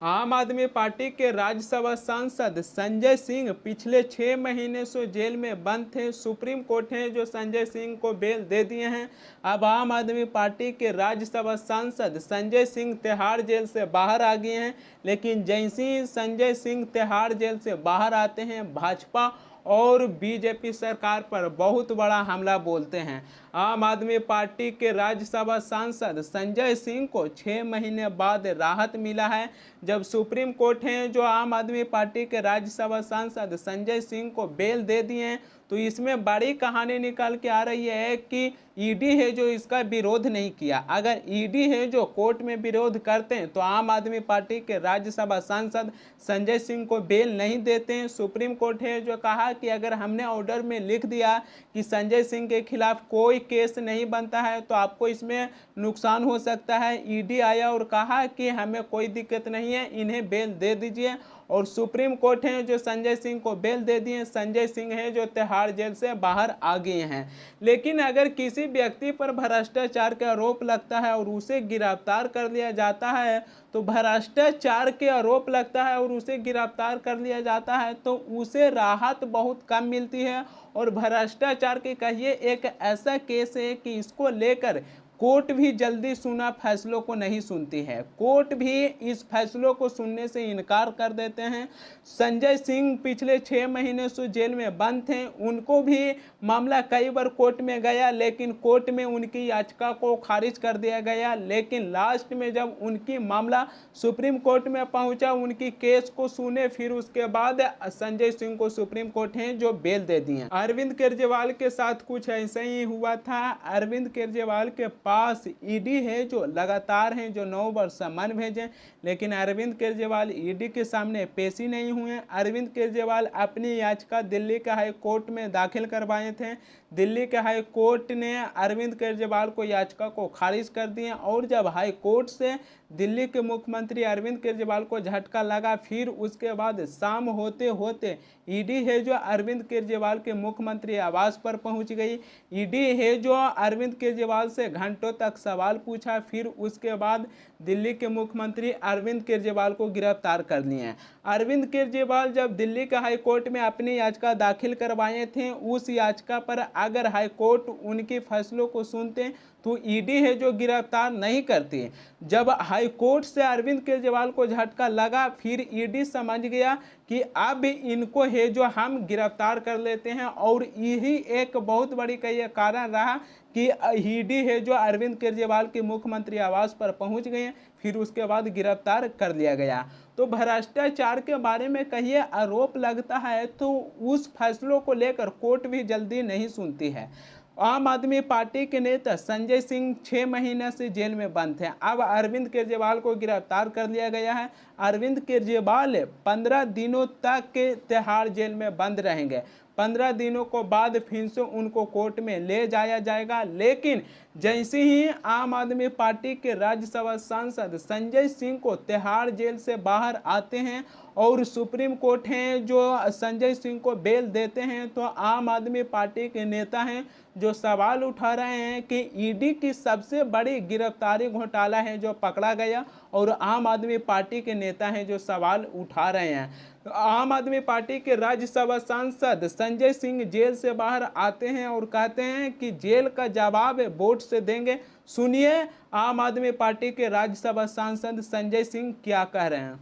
आम आदमी पार्टी के राज्यसभा सांसद संजय सिंह पिछले 6 महीने से जेल में बंद थे। सुप्रीम कोर्ट ने जो संजय सिंह को बेल दे दिए हैं। अब आम आदमी पार्टी के राज्यसभा सांसद संजय सिंह तिहाड़ जेल से बाहर आ गए हैं। लेकिन जैसे ही संजय सिंह तिहाड़ जेल से बाहर आते हैं, भाजपा और बीजेपी सरकार पर बहुत बड़ा हमला बोलते हैं। आम आदमी पार्टी के राज्यसभा सांसद संजय सिंह को 6 महीने बाद राहत मिला है, जब सुप्रीम कोर्ट ने जो आम आदमी पार्टी के राज्यसभा सांसद संजय सिंह को बेल दे दिए हैं। तो इसमें बड़ी कहानी निकल के आ रही है कि ईडी है जो इसका विरोध नहीं किया। अगर ईडी है जो कोर्ट में विरोध करते हैं तो आम आदमी पार्टी के राज्यसभा सांसद संजय सिंह को बेल नहीं देते हैं। सुप्रीम कोर्ट है जो कहा कि अगर हमने ऑर्डर में लिख दिया कि संजय सिंह के खिलाफ कोई केस नहीं बनता है तो आपको इसमें नुकसान हो सकता है। ईडी आया और कहा कि हमें कोई दिक्कत नहीं है, इन्हें बेल दे दीजिए। और सुप्रीम कोर्ट है जो संजय सिंह को बेल दे दिए। संजय सिंह है जो तिहाड़ जेल से बाहर आ गए हैं। लेकिन अगर किसी व्यक्ति पर भ्रष्टाचार का आरोप लगता है और उसे गिरफ्तार कर लिया जाता है, तो भ्रष्टाचार के आरोप लगता है और उसे गिरफ्तार कर लिया जाता है तो उसे राहत बहुत कम मिलती है। और भ्रष्टाचार के कहिए एक ऐसा केस है कि इसको लेकर कोर्ट भी जल्दी सुना फैसलों को नहीं सुनती है। कोर्ट भी इस फैसलों को सुनने से इनकार कर देते हैं। संजय सिंह पिछले 6 महीने से जेल में बंद थे। उनको भी मामला कई बार कोर्ट में गया, लेकिन कोर्ट में उनकी याचिका को खारिज कर दिया गया। लेकिन लास्ट में जब उनकी मामला सुप्रीम कोर्ट में पहुंचा, उनकी केस को सुने, फिर उसके बाद संजय सिंह को सुप्रीम कोर्ट ने जो बेल दे दी है। अरविंद केजरीवाल के साथ कुछ ऐसा ही हुआ था। अरविंद केजरीवाल के पास ईडी है जो लगातार हैं जो 9 बार समन भेजे, लेकिन अरविंद केजरीवाल ईडी के सामने पेश ही नहीं हुए। अरविंद केजरीवाल अपनी याचिका दिल्ली के हाई कोर्ट में दाखिल करवाए थे। दिल्ली के हाई कोर्ट ने अरविंद केजरीवाल को याचिका को खारिज कर दिए। और जब हाई कोर्ट से दिल्ली के मुख्यमंत्री अरविंद केजरीवाल को झटका लगा, फिर उसके बाद शाम होते होते ईडी है जो अरविंद केजरीवाल के मुख्यमंत्री आवास पर पहुंच गई। ईडी है जो अरविंद केजरीवाल से घंटों तक सवाल पूछा। फिर उसके बाद दिल्ली के मुख्यमंत्री अरविंद केजरीवाल को गिरफ्तार कर लिए। अरविंद केजरीवाल जब दिल्ली के हाई कोर्ट में अपनी याचिका दाखिल करवाए थे, उस याचिका पर अगर हाई कोर्ट उनके फैसलों को सुनते तो ईडी है जो गिरफ्तार नहीं करती। जब हाई कोर्ट से अरविंद केजरीवाल को झटका लगा, फिर ईडी समझ गया कि अब इनको है जो हम गिरफ्तार कर लेते हैं। और यही एक बहुत बड़ी कई कारण रहा कि ईडी है जो अरविंद केजरीवाल के मुख्यमंत्री आवास पर पहुंच गए, फिर उसके बाद गिरफ्तार कर लिया गया। तो भ्रष्टाचार के बारे में कहिए आरोप लगता है तो उस फैसलों को लेकर कोर्ट भी जल्दी नहीं सुनती है। आम आदमी पार्टी के नेता संजय सिंह 6 महीने से जेल में बंद थे। अब अरविंद केजरीवाल को गिरफ्तार कर लिया गया है। अरविंद केजरीवाल 15 दिनों तक के तिहाड़ जेल में बंद रहेंगे। 15 दिनों को बाद फिर से उनको कोर्ट में ले जाया जाएगा। लेकिन जैसे ही आम आदमी पार्टी के राज्यसभा सांसद संजय सिंह को तिहाड़ जेल से बाहर आते हैं और सुप्रीम कोर्ट हैं जो संजय सिंह को बेल देते हैं, तो आम आदमी पार्टी के नेता हैं जो सवाल उठा रहे हैं कि ईडी की सबसे बड़ी गिरफ्तारी घोटाला है जो पकड़ा गया। और आम आदमी पार्टी के नेता हैं जो सवाल उठा रहे हैं। तो आम आदमी पार्टी के राज्यसभा सांसद संजय सिंह जेल से बाहर आते हैं और कहते हैं कि जेल का जवाब वोट से देंगे। सुनिए आम आदमी पार्टी के राज्यसभा सांसद संजय सिंह क्या कह रहे हैं।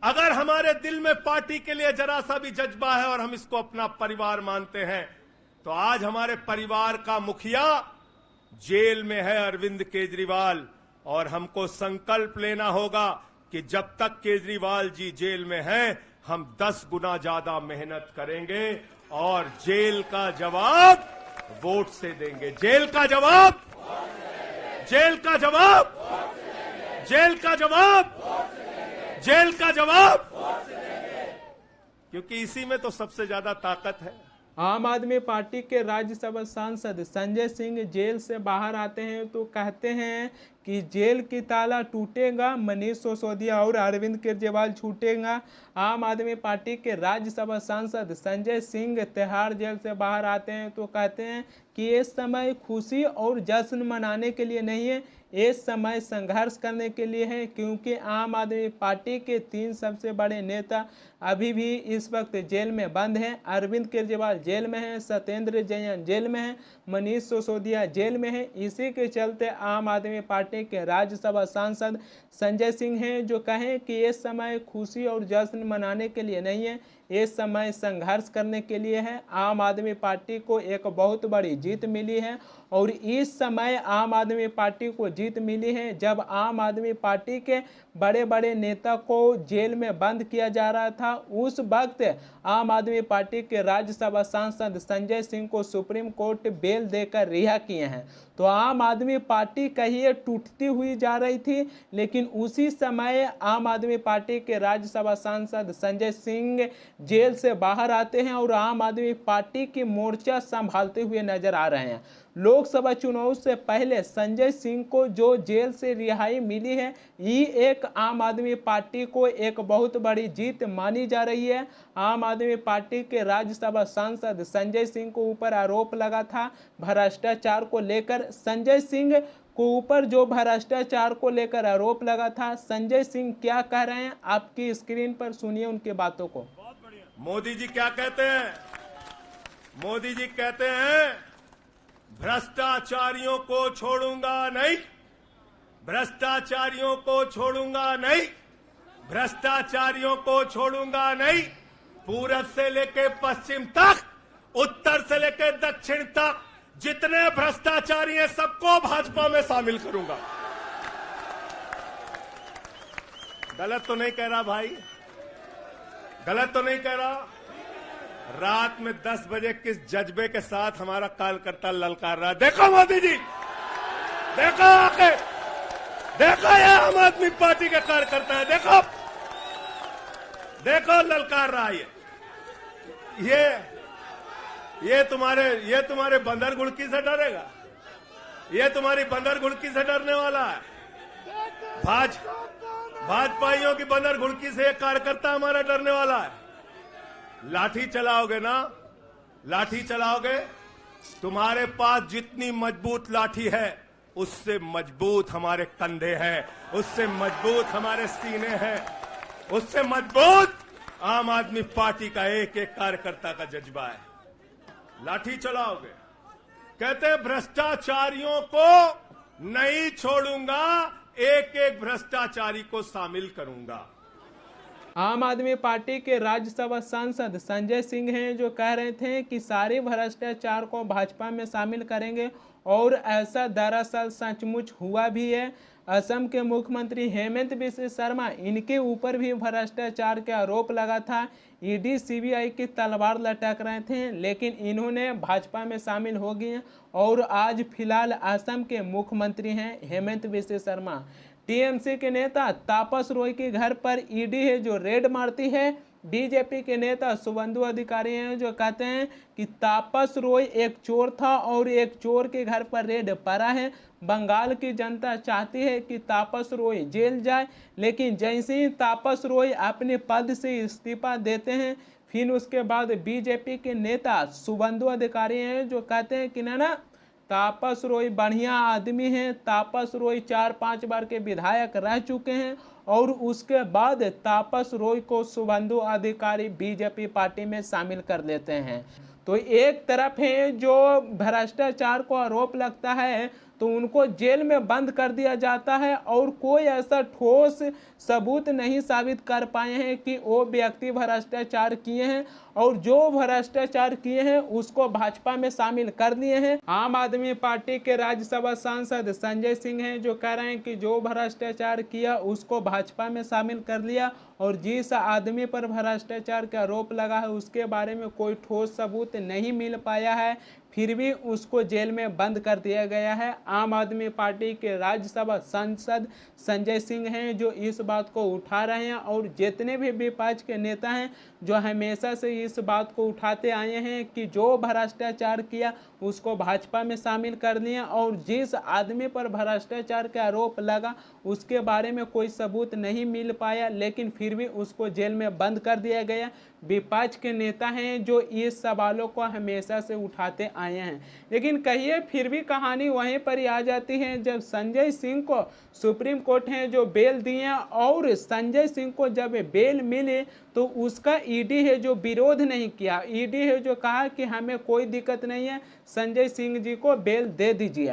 अगर हमारे दिल में पार्टी के लिए जरा सा भी जज्बा है और हम इसको अपना परिवार मानते हैं, तो आज हमारे परिवार का मुखिया जेल में है अरविंद केजरीवाल। और हमको संकल्प लेना होगा कि जब तक केजरीवाल जी जेल में हैं, हम 10 गुना ज्यादा मेहनत करेंगे और जेल का जवाब वोट से देंगे। जेल का जवाब, जेल का जवाब, जेल का जवाब, जेल का जवाब, क्योंकि इसी में तो सबसे ज्यादा ताकत है। आम आदमी पार्टी के राज्यसभा सांसद संजय सिंह जेल से बाहर आते हैं तो कहते हैं कि जेल की ताला टूटेगा, मनीष सिसोदिया और अरविंद केजरीवाल छूटेगा। आम आदमी पार्टी के राज्यसभा सांसद संजय सिंह तिहाड़ जेल से बाहर आते हैं तो कहते हैं कि ये समय खुशी और जश्न मनाने के लिए नहीं है, ये समय संघर्ष करने के लिए है, क्योंकि आम आदमी पार्टी के 3 सबसे बड़े नेता अभी भी इस वक्त जेल में बंद हैं। अरविंद केजरीवाल जेल में हैं, सत्येंद्र जैन जेल में हैं, मनीष सिसोदिया जेल में हैं। इसी के चलते आम आदमी पार्टी के राज्यसभा सांसद संजय सिंह हैं जो कहें कि ये समय खुशी और जश्न मनाने के लिए नहीं है, ये समय संघर्ष करने के लिए है। आम आदमी पार्टी को एक बहुत बड़ी जीत मिली है और इस समय आम आदमी पार्टी को जीत मिली है जब आम आदमी पार्टी के बड़े बड़े नेता को जेल में बंद किया जा रहा था, उस वक्त आम आदमी पार्टी के राज्यसभा सांसद संजय सिंह को सुप्रीम कोर्ट बेल देकर रिहा किए हैं। तो आम आदमी पार्टी कहिए टूटती हुई जा रही थी, लेकिन उसी समय आम आदमी पार्टी के राज्यसभा सांसद संजय सिंह जेल से बाहर आते हैं और आम आदमी पार्टी की मोर्चा संभालते हुए नजर आ रहे हैं। लोकसभा चुनाव से पहले संजय सिंह को जो जेल से रिहाई मिली है, ये एक आम आदमी पार्टी को एक बहुत बड़ी जीत मानी जा रही है। आम आदमी पार्टी के राज्यसभा सांसद संजय सिंह को ऊपर आरोप लगा था भ्रष्टाचार को लेकर। संजय सिंह को ऊपर जो भ्रष्टाचार को लेकर आरोप लगा था, संजय सिंह क्या कह रहे हैं, आपकी स्क्रीन पर सुनिए उनकी बातों को। मोदी जी क्या कहते हैं? मोदी जी कहते हैं भ्रष्टाचारियों को छोड़ूंगा नहीं, भ्रष्टाचारियों को छोड़ूंगा नहीं, भ्रष्टाचारियों को छोड़ूंगा नहीं। पूरब से लेके पश्चिम तक, उत्तर से लेके दक्षिण तक जितने भ्रष्टाचारी हैं सबको भाजपा में शामिल करूंगा। गलत तो नहीं कह रहा भाई? गलत तो नहीं कह रहा? रात में 10 बजे किस जज्बे के साथ हमारा कार्यकर्ता ललकार रहा है, देखो मोदी जी, देखो आके, देखो ये आम आदमी पार्टी के कार्यकर्ता है, देखो देखो ललकार रहा है। ये तुम्हारे बंदर गुड़की से डरेगा? ये तुम्हारी बंदर गुड़की से डरने वाला है? भाजपाइयों की बंदर गुड़की से एक कार्यकर्ता हमारा डरने वाला है? लाठी चलाओगे ना, लाठी चलाओगे, तुम्हारे पास जितनी मजबूत लाठी है उससे मजबूत हमारे कंधे हैं, उससे मजबूत हमारे सीने हैं, उससे मजबूत आम आदमी पार्टी का एक एक कार्यकर्ता का जज्बा है। लाठी चलाओगे। कहते हैं भ्रष्टाचारियों को नहीं छोड़ूंगा, एक एक भ्रष्टाचारी को शामिल करूंगा। आम आदमी पार्टी के राज्यसभा सांसद संजय सिंह हैं जो कह रहे थे कि सारे भ्रष्टाचार को भाजपा में शामिल करेंगे और ऐसा दरअसल सचमुच हुआ भी है। असम के मुख्यमंत्री हेमंत बिस्वा शर्मा, इनके ऊपर भी भ्रष्टाचार के आरोप लगा था। ईडी सीबीआई की तलवार लटक रहे थे, लेकिन इन्होंने भाजपा में शामिल हो गए और आज फिलहाल असम के मुख्यमंत्री हैं हेमंत बिस्वा शर्मा। टीएमसी के नेता तापस रॉय के घर पर ईडी है जो रेड मारती है। बीजेपी के नेता शुभेंदु अधिकारी हैं जो कहते हैं कि तापस रॉय एक चोर था और एक चोर के घर पर रेड पड़ा है। बंगाल की जनता चाहती है कि तापस रॉय जेल जाए, लेकिन जैसे ही तापस रॉय अपने पद से इस्तीफा देते हैं, फिर उसके बाद बीजेपी के नेता शुभेंदु अधिकारी हैं जो कहते हैं कि ना तापस रॉय बढ़िया आदमी हैं। तापस रॉय 4-5 बार के विधायक रह चुके हैं और उसके बाद तापस रॉय को शुभेंदु अधिकारी बीजेपी पार्टी में शामिल कर लेते हैं। तो एक तरफ है जो भ्रष्टाचार को आरोप लगता है तो उनको जेल में बंद कर दिया जाता है और कोई ऐसा ठोस सबूत नहीं साबित कर पाए हैं कि वो व्यक्ति भ्रष्टाचार किए हैं, और जो भ्रष्टाचार किए हैं उसको भाजपा में शामिल कर दिए हैं। आम आदमी पार्टी के राज्यसभा सांसद संजय सिंह हैं जो कह रहे हैं कि जो भ्रष्टाचार किया उसको भाजपा में शामिल कर लिया और जिस आदमी पर भ्रष्टाचार का आरोप लगा है उसके बारे में कोई ठोस सबूत नहीं मिल पाया है। फिर भी उसको जेल में बंद कर दिया गया है। आम आदमी पार्टी के राज्यसभा सांसद संजय सिंह हैं जो इस बात को उठा रहे हैं, और जितने भी विपक्ष के नेता हैं जो हमेशा से इस बात को उठाते आए हैं कि जो भ्रष्टाचार किया उसको भाजपा में शामिल कर लिया, और जिस आदमी पर भ्रष्टाचार का आरोप लगा उसके बारे में कोई सबूत नहीं मिल पाया, लेकिन फिर भी उसको जेल में बंद कर दिया गया। विपक्ष के नेता हैं जो इस सवालों को हमेशा से उठाते आए हैं, लेकिन कहिए फिर भी कहानी वहीं पर ही आ जाती है जब संजय सिंह को सुप्रीम कोर्ट है जो बेल दिए, और संजय सिंह को जब बेल मिले तो उसका ईडी है जो विरोध नहीं किया। ईडी है जो कहा कि हमें कोई दिक्कत नहीं है, संजय सिंह जी को बेल दे दीजिए।